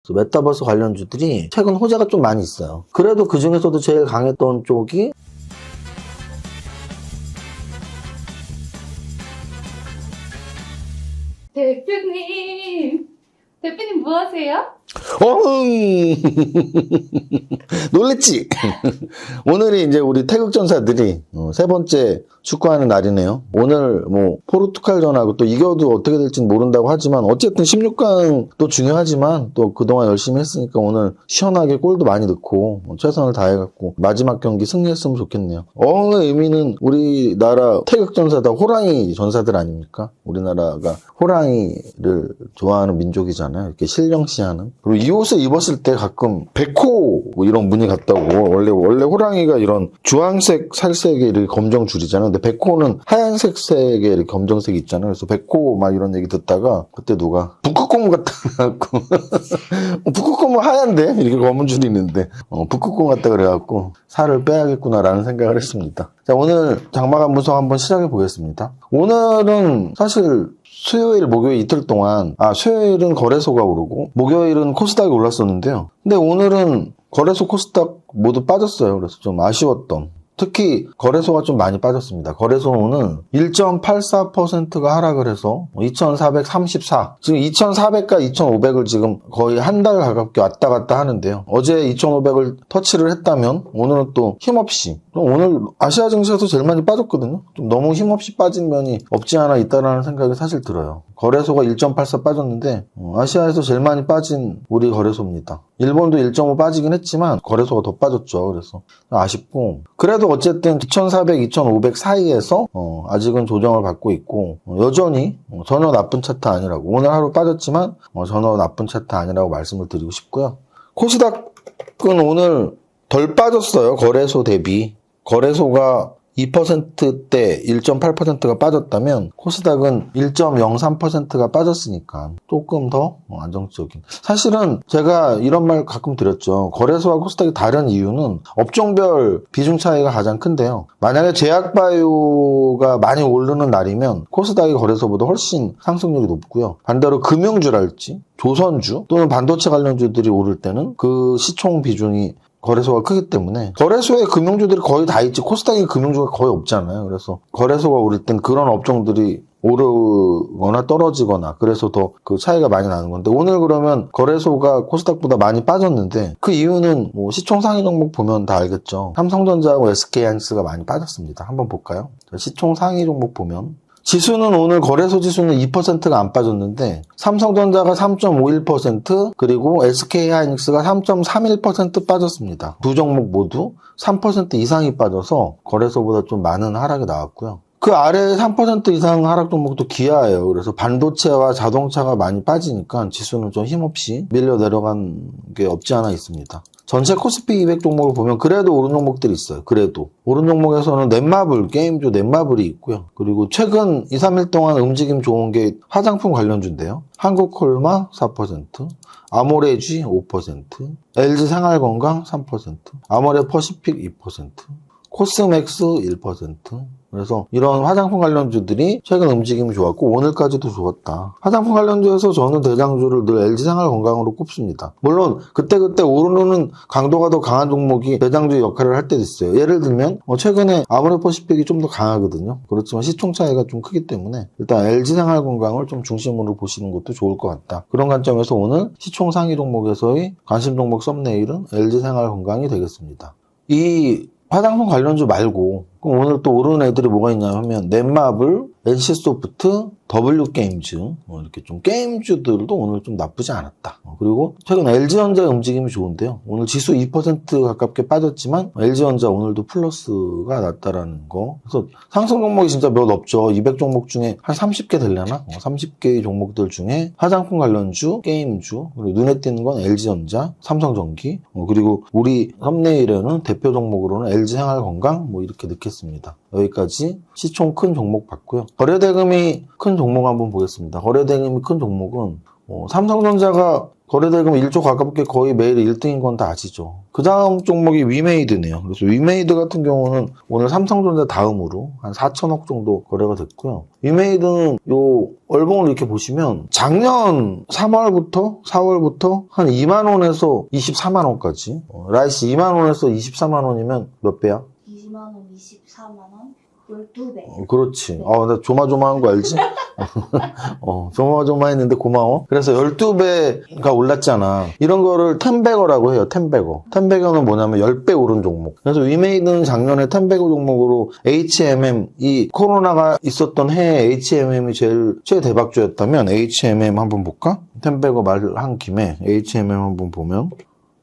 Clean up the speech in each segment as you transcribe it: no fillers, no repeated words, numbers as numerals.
메타버스 관련주들이 최근 호재가 좀 많이 있어요. 그래도 그 중에서도 제일 강했던 쪽이 대표님 뭐 하세요? 어흥! 놀랬지? 오늘이 이제 우리 태극전사들이 세 번째 축구하는 날이네요. 오늘 뭐 포르투갈전하고 또 이겨도 어떻게 될지 모른다고 하지만 어쨌든 16강도 중요하지만 또 그동안 열심히 했으니까 오늘 시원하게 골도 많이 넣고 최선을 다해갖고 마지막 경기 승리했으면 좋겠네요. 어흥의 의미는 우리나라 태극전사다 호랑이 전사들 아닙니까? 우리나라가 호랑이를 좋아하는 민족이잖아요. 이렇게 신령시하는. 그리고 이 옷을 입었을 때 가끔 백호 뭐 이런 무늬 같다고. 원래 호랑이가 이런 주황색 살색의 이렇게 검정 줄이잖아요. 근데 백호는 하얀색 색의 이렇게 검정색이 있잖아요. 그래서 백호 막 이런 얘기 듣다가 그때 누가 북극곰 같다 그래갖고 북극곰은 하얀데 이렇게 검은 줄이 있는데 북극곰 같다 그래갖고 살을 빼야겠구나라는 생각을 했습니다. 자, 오늘 장마감 분석 한번 시작해 보겠습니다. 오늘은 사실 수요일, 목요일 이틀 동안 수요일은 거래소가 오르고 목요일은 코스닥이 올랐었는데요. 근데 오늘은 거래소, 코스닥 모두 빠졌어요. 그래서 좀 아쉬웠던. 특히 거래소가 좀 많이 빠졌습니다. 거래소는 1.84%가 하락을 해서 2434, 지금 2400과 2500을 지금 거의 한 달 가깝게 왔다 갔다 하는데요. 어제 2500을 터치를 했다면 오늘은 또 힘없이, 오늘 아시아 증시에서 제일 많이 빠졌거든요. 좀 너무 힘없이 빠진 면이 없지 않아 있다라는 생각이 사실 들어요. 거래소가 1.84 빠졌는데 아시아에서 제일 많이 빠진 우리 거래소입니다. 일본도 1.5 빠지긴 했지만 거래소가 더 빠졌죠. 그래서 아쉽고, 그래도 어쨌든 2400, 2500 사이에서 아직은 조정을 받고 있고 여전히 전혀 나쁜 차트 아니라고, 오늘 하루 빠졌지만 전혀 나쁜 차트 아니라고 말씀을 드리고 싶고요. 코스닥은 오늘 덜 빠졌어요. 거래소 대비. 거래소가 2%대 1.8%가 빠졌다면 코스닥은 1.03%가 빠졌으니까 조금 더 안정적인. 사실은 제가 이런 말 가끔 드렸죠. 거래소와 코스닥이 다른 이유는 업종별 비중 차이가 가장 큰데요. 만약에 제약바이오가 많이 오르는 날이면 코스닥이 거래소보다 훨씬 상승률이 높고요. 반대로 금융주랄지 조선주 또는 반도체 관련주들이 오를 때는 그 시총 비중이 거래소가 크기 때문에 거래소에 금융주들이 거의 다 있지 코스닥에 금융주가 거의 없잖아요. 그래서 거래소가 오를 땐 그런 업종들이 오르거나 떨어지거나 그래서 더 그 차이가 많이 나는 건데, 오늘 그러면 거래소가 코스닥보다 많이 빠졌는데 그 이유는 뭐 시총 상위 종목 보면 다 알겠죠. 삼성전자하고 SK하이닉스가 많이 빠졌습니다. 한번 볼까요? 시총 상위 종목 보면 지수는 오늘 거래소 지수는 2%가 안 빠졌는데 삼성전자가 3.51% 그리고 SK하이닉스가 3.31% 빠졌습니다. 두 종목 모두 3% 이상이 빠져서 거래소보다 좀 많은 하락이 나왔고요. 그 아래 3% 이상 하락 종목도 기아예요. 그래서 반도체와 자동차가 많이 빠지니까 지수는 좀 힘없이 밀려 내려간 게 없지 않아 있습니다. 전체 코스피 200 종목을 보면 그래도 오른 종목들이 있어요. 그래도 오른 종목에서는 넷마블, 게임주 넷마블이 있고요. 그리고 최근 2, 3일 동안 움직임 좋은 게 화장품 관련주인데요. 한국콜마 4%, 아모레지 5%, LG생활건강 3%, 아모레퍼시픽 2%, 코스맥스 1%. 그래서 이런 화장품 관련주들이 최근 움직임이 좋았고 오늘까지도 좋았다. 화장품 관련주에서 저는 대장주를 늘 LG생활건강으로 꼽습니다. 물론 그때그때 오르는 강도가 더 강한 종목이 대장주 역할을 할 때도 있어요. 예를 들면 최근에 아모레퍼시픽이 좀 더 강하거든요. 그렇지만 시총 차이가 좀 크기 때문에 일단 LG생활건강을 좀 중심으로 보시는 것도 좋을 것 같다. 그런 관점에서 오늘 시총 상위 종목에서의 관심 종목 썸네일은 LG생활건강이 되겠습니다. 이 화장품 관련주 말고 그럼 오늘 또 오르는 애들이 뭐가 있냐 하면 넷마블, NC소프트, W게임즈 이렇게 좀 게임주들도 오늘 좀 나쁘지 않았다. 그리고 최근 LG전자의 움직임이 좋은데요. 오늘 지수 2% 가깝게 빠졌지만 LG전자 오늘도 플러스가 났다라는 거. 그래서 상승 종목이 진짜 몇 없죠. 200 종목 중에 한 30개 되려나? 30개의 종목들 중에 화장품 관련주, 게임주, 그리고 눈에 띄는 건 LG전자, 삼성전기, 그리고 우리 썸네일에는 대표 종목으로는 LG생활건강 이렇게 넣겠습니다. 여기까지 시총 큰 종목 봤고요. 거래대금이 큰 종목 한번 보겠습니다. 거래대금이 큰 종목은 삼성전자가 거래대금 1조 가깝게 거의 매일 1등인 건 다 아시죠. 그 다음 종목이 위메이드네요. 그래서 위메이드 같은 경우는 오늘 삼성전자 다음으로 한 4천억 정도 거래가 됐고요. 위메이드는 요 월봉을 이렇게 보시면 작년 3월부터 4월부터 한 2만 원에서 24만 원까지 라이스 2만 원에서 24만 원이면 몇 배야? 20만 원, 24만 원, 12배. 그렇지. 나 조마조마한 거 알지? 조마조마했는데 고마워. 그래서 12배가 올랐잖아. 이런 거를 텐베거라고 해요. 텐베거. 텐베거는 뭐냐면 10배 오른 종목. 그래서 위메이드는 작년에 텐베거 종목으로 HMM, 이 코로나가 있었던 해에 HMM이 제일 최대박주였다면 HMM 한번 볼까? 텐베거 말한 김에 HMM 한번 보면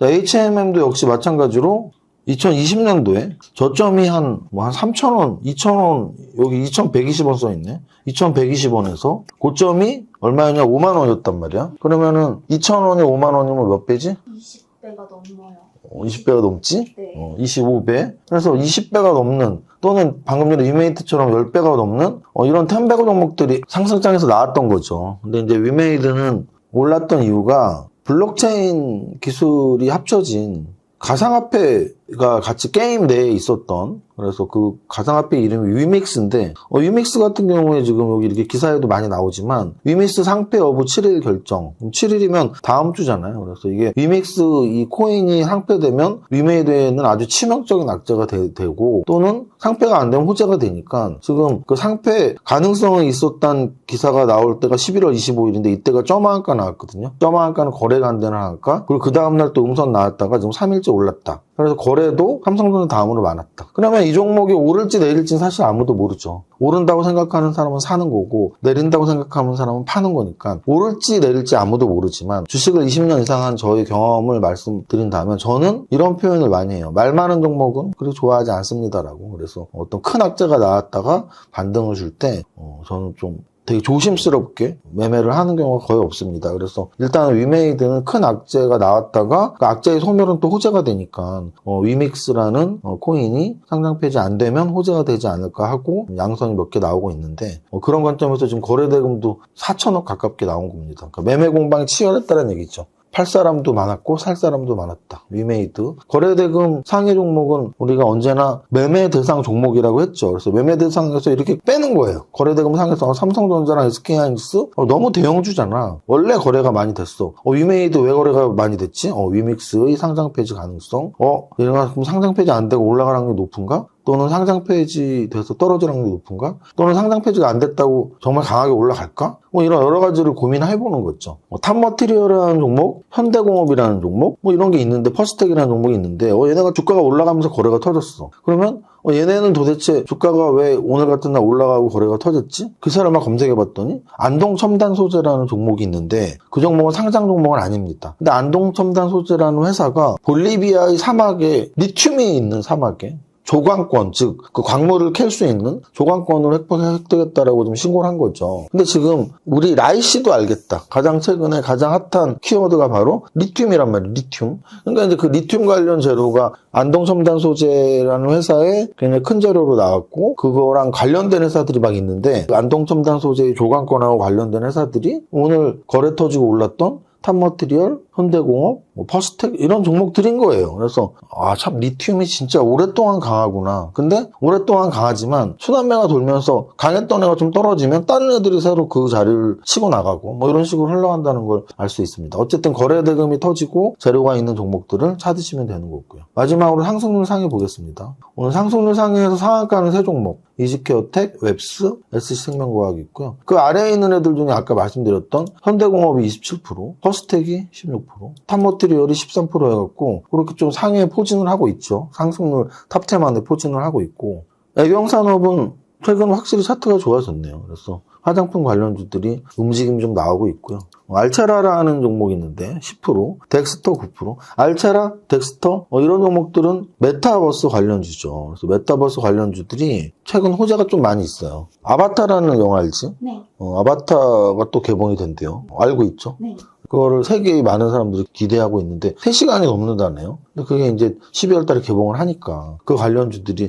자, HMM도 역시 마찬가지로 2020년도에 저점이 한 3,000원, 2,000원, 여기 2,120원 써있네. 2,120원에서 고점이 얼마였냐? 5만 원이었단 말이야. 그러면은 2,000원에 5만 원이면 몇 배지? 20배가 넘어요. 20배가 넘지? 네. 25배. 그래서 20배가 넘는 또는 방금 전에 위메이드처럼 10배가 넘는 이런 텐베거 종목들이 상승장에서 나왔던 거죠. 근데 이제 위메이드는 올랐던 이유가 블록체인 기술이 합쳐진 가상화폐가 같이 게임 내에 있었던 그래서 그 가상화폐 이름이 위믹스인데 위믹스 같은 경우에 지금 여기 이렇게 기사에도 많이 나오지만 위믹스 상패 여부 7일 결정 7일이면 다음 주잖아요. 그래서 이게 위믹스 이 코인이 상패되면 위메이드에는 아주 치명적인 악재가 되고 또는 상패가 안 되면 호재가 되니까 지금 그 상패 가능성이 있었던 기사가 나올 때가 11월 25일인데 이때가 점화한가 나왔거든요. 점화한가는 거래가 안 되는 한가 그리고 그 다음날 또 음선 나왔다가 지금 3일째 올랐다. 그래서 거래도 삼성전자 다음으로 많았다. 그러면 이 종목이 오를지 내릴지는 사실 아무도 모르죠. 오른다고 생각하는 사람은 사는 거고 내린다고 생각하는 사람은 파는 거니까 오를지 내릴지 아무도 모르지만 주식을 20년 이상 한 저의 경험을 말씀드린다면 저는 이런 표현을 많이 해요. 말 많은 종목은 그렇게 좋아하지 않습니다라고. 그래서 어떤 큰 악재가 나왔다가 반등을 줄 때 저는 좀 되게 조심스럽게 매매를 하는 경우가 거의 없습니다. 그래서 일단 위메이드는 큰 악재가 나왔다가 그 악재의 소멸은 또 호재가 되니까 위믹스라는 코인이 상장 폐지 안 되면 호재가 되지 않을까 하고 양선이 몇 개 나오고 있는데 그런 관점에서 지금 거래대금도 4천억 가깝게 나온 겁니다. 그러니까 매매 공방이 치열했다는 얘기죠. 팔 사람도 많았고 살 사람도 많았다. 위메이드. 거래대금 상위 종목은 우리가 언제나 매매 대상 종목이라고 했죠. 그래서 매매 대상에서 이렇게 빼는 거예요. 거래대금 상에서 삼성전자랑 SK하이닉스 너무 대형주잖아. 원래 거래가 많이 됐어. 위메이드 왜 거래가 많이 됐지? 위믹스의 상장 폐지 가능성. 얘가 그럼 상장 폐지 안 되고 올라갈 확률이 높은가? 또는 상장 폐지돼서 떨어질 확률이 높은가? 또는 상장 폐지가 안 됐다고 정말 강하게 올라갈까? 이런 여러 가지를 고민해보는 거죠. 탑머티리얼이라는 종목, 현대공업이라는 종목, 이런 게 있는데, 퍼스텍이라는 종목이 있는데, 얘네가 주가가 올라가면서 거래가 터졌어. 그러면 얘네는 도대체 주가가 왜 오늘 같은 날 올라가고 거래가 터졌지? 그 사람을 검색해봤더니 안동첨단소재라는 종목이 있는데 그 종목은 상장 종목은 아닙니다. 근데 안동첨단소재라는 회사가 볼리비아의 사막에 리튬이 있는 사막에 조광권, 즉 그 광물을 캘 수 있는 조광권을 획득했다라고 좀 신고를 한 거죠. 근데 지금 우리 라이 씨도 알겠다. 가장 최근에 가장 핫한 키워드가 바로 리튬이란 말이에요. 리튬. 그러니까 이제 그 리튬 관련 재료가 안동첨단 소재라는 회사에 굉장히 큰 재료로 나왔고 그거랑 관련된 회사들이 막 있는데 그 안동첨단 소재의 조광권하고 관련된 회사들이 오늘 거래 터지고 올랐던 탑머티리얼, 현대공업, 퍼스텍 이런 종목들인 거예요. 그래서 참 리튬이 진짜 오랫동안 강하구나. 근데 오랫동안 강하지만 순환매가 돌면서 강했던 애가 좀 떨어지면 다른 애들이 새로 그 자리를 치고 나가고 이런 식으로 흘러간다는 걸 알 수 있습니다. 어쨌든 거래대금이 터지고 재료가 있는 종목들을 찾으시면 되는 거고요. 마지막으로 상승률 상위 보겠습니다. 오늘 상승률 상위에서 상한가는 세 종목. 이지케어텍, 웹스, SC생명과학이 있고요. 그 아래에 있는 애들 중에 아까 말씀드렸던 현대공업이 27%, 퍼스텍이 16%, 탑머티리얼이 13% 해갖고 그렇게 좀 상위에 포진을 하고 있죠. 상승률 탑10 안에 포진을 하고 있고 애경산업은 최근 확실히 차트가 좋아졌네요. 그래서 화장품 관련주들이 움직임이 좀 나오고 있고요. 알체라라는 종목이 있는데 10%, 덱스터 9%. 알체라, 덱스터 이런 종목들은 메타버스 관련주죠. 그래서 메타버스 관련주들이 최근 호재가 좀 많이 있어요. 아바타라는 영화 알지? 네. 아바타가 또 개봉이 된대요. 알고 있죠? 네. 그거를 세계의 많은 사람들이 기대하고 있는데 3시간이 넘는다네요. 근데 그게 이제 12월 달에 개봉을 하니까 그 관련주들이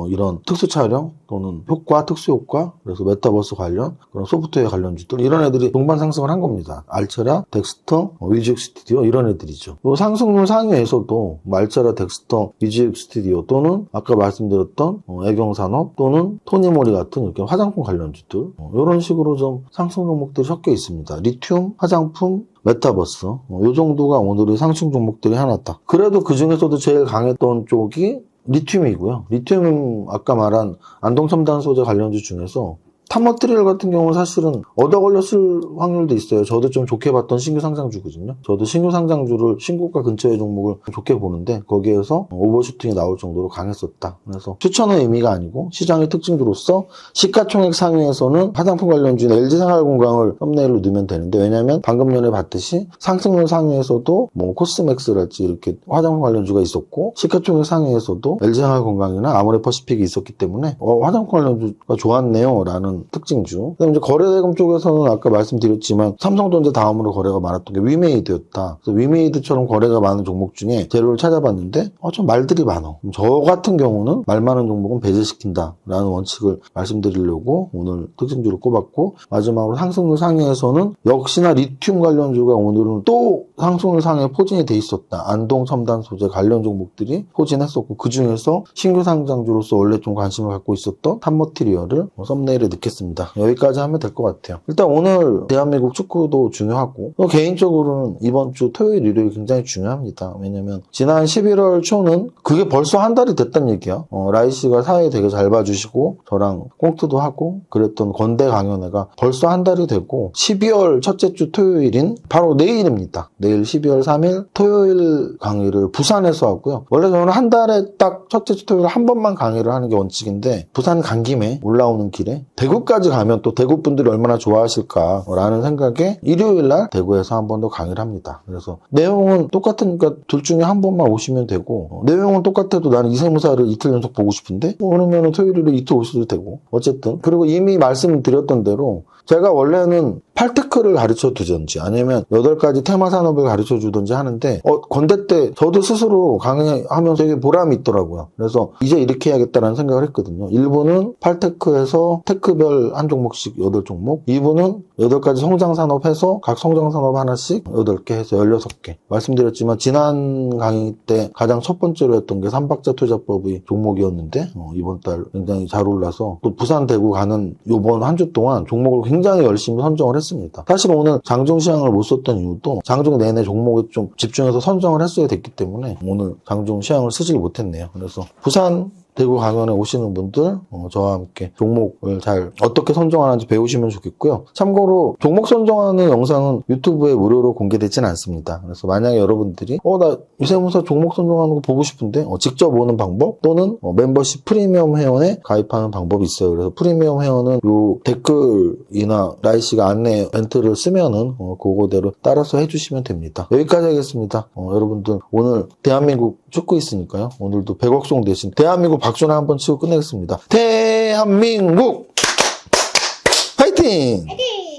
이런 특수 촬영 또는 효과, 특수 효과, 그래서 메타버스 관련 그런 소프트웨어 관련주들 이런 애들이 동반 상승을 한 겁니다. 알체라, 덱스터, 위즈익 스튜디오 이런 애들이죠. 요 상승률 상위에서도 알체라, 덱스터, 위즈익 스튜디오 또는 아까 말씀드렸던 애경산업 또는 토니모리 같은 이렇게 화장품 관련주들 이런 식으로 좀 상승 종목들이 섞여 있습니다. 리튬, 화장품, 메타버스 요 정도가 오늘의 상승 종목들이 하나다. 그래도 그 중에서도 제일 강했던 쪽이 리튬이고요. 리튬은 아까 말한 안동첨단 소재 관련주 중에서 탑머트리얼 같은 경우는 사실은 얻어 걸렸을 확률도 있어요. 저도 좀 좋게 봤던 신규 상장주거든요. 저도 신규 상장주를 신고가 근처의 종목을 좋게 보는데 거기에서 오버슈팅이 나올 정도로 강했었다. 그래서 추천의 의미가 아니고 시장의 특징주로서 시가총액 상위에서는 화장품 관련주인 LG생활건강을 썸네일로 넣으면 되는데 왜냐하면 방금 전에 봤듯이 상승률 상위에서도 뭐 코스맥스랄지 이렇게 화장품 관련주가 있었고 시가총액 상위에서도 LG생활건강이나 아모레퍼시픽이 있었기 때문에 화장품 관련주가 좋았네요 라는 특징주. 그다음에 이제 거래대금 쪽에서는 아까 말씀드렸지만 삼성전자 다음으로 거래가 많았던 게 위메이드였다. 그래서 위메이드처럼 거래가 많은 종목 중에 재료를 찾아봤는데 좀 말들이 많아. 저 같은 경우는 말 많은 종목은 배제시킨다라는 원칙을 말씀드리려고 오늘 특징주를 꼽았고 마지막으로 상승률 상위에서는 역시나 리튬 관련주가 오늘은 또 상승률 상위에 포진이 돼 있었다. 안동 첨단 소재 관련 종목들이 포진했었고 그 중에서 신규 상장주로서 원래 좀 관심을 갖고 있었던 탑머티리얼을 썸네일에 넣겠습니다. 여기까지 하면 될 것 같아요. 일단 오늘 대한민국 축구도 중요하고 또 개인적으로는 이번 주 토요일, 일요일 굉장히 중요합니다. 왜냐면 지난 11월 초는 그게 벌써 한 달이 됐단 얘기야. 라이씨가 사회 되게 잘 봐주시고 저랑 꽁트도 하고 그랬던 건대 강연회가 벌써 한 달이 되고 12월 첫째 주 토요일인 바로 내일입니다. 내일 12월 3일 토요일 강의를 부산에서 하고요. 원래 저는 한 달에 딱 첫째 주 토요일 한 번만 강의를 하는 게 원칙인데 부산 간 김에 올라오는 길에 대구까지 가면 또 대구 분들이 얼마나 좋아하실까라는 생각에 일요일 날 대구에서 한 번 더 강의를 합니다. 그래서 내용은 똑같으니까 둘 중에 한 번만 오시면 되고 내용은 똑같아도 나는 이세무사를 이틀 연속 보고 싶은데 그러면 토요일에 이틀 오셔도 되고 어쨌든 그리고 이미 말씀드렸던 대로 제가 원래는 8테크를 가르쳐 두든지 아니면 8가지 테마 산업을 가르쳐 주든지 하는데 건대 때 저도 스스로 강의하면서 되게 보람이 있더라고요. 그래서 이제 이렇게 해야겠다라는 생각을 했거든요. 1부는 8테크에서 테크별 한 종목씩 8종목 2부는 8가지 성장산업 해서 각 성장산업 하나씩 8개 해서 16개 말씀드렸지만 지난 강의 때 가장 첫 번째로 했던 게 삼박자 투자법의 종목이었는데 이번 달 굉장히 잘 올라서 또 부산 대구 가는 요번 한 주 동안 종목을 굉장히 열심히 선정을 했습니다. 사실 오늘 장중 시향을 못 썼던 이유도 장중 내내 종목에 좀 집중해서 선정을 했어야 됐기 때문에 오늘 장중 시향을 쓰지 못했네요. 그래서 부산 대구 강연에 오시는 분들 저와 함께 종목을 잘 어떻게 선정하는지 배우시면 좋겠고요. 참고로 종목 선정하는 영상은 유튜브에 무료로 공개되지는 않습니다. 그래서 만약에 여러분들이 나 유세무사 종목 선정하는 거 보고 싶은데 직접 오는 방법 또는 멤버십 프리미엄 회원에 가입하는 방법이 있어요. 그래서 프리미엄 회원은 요 댓글이나 라이씨가 안내 멘트를 쓰면은 그거대로 따라서 해주시면 됩니다. 여기까지 하겠습니다. 여러분들 오늘 대한민국 축구 있으니까요. 오늘도 100억송 대신 대한민국 박수나 한번 치고 끝내겠습니다. 대한민국 화이팅! 화이팅!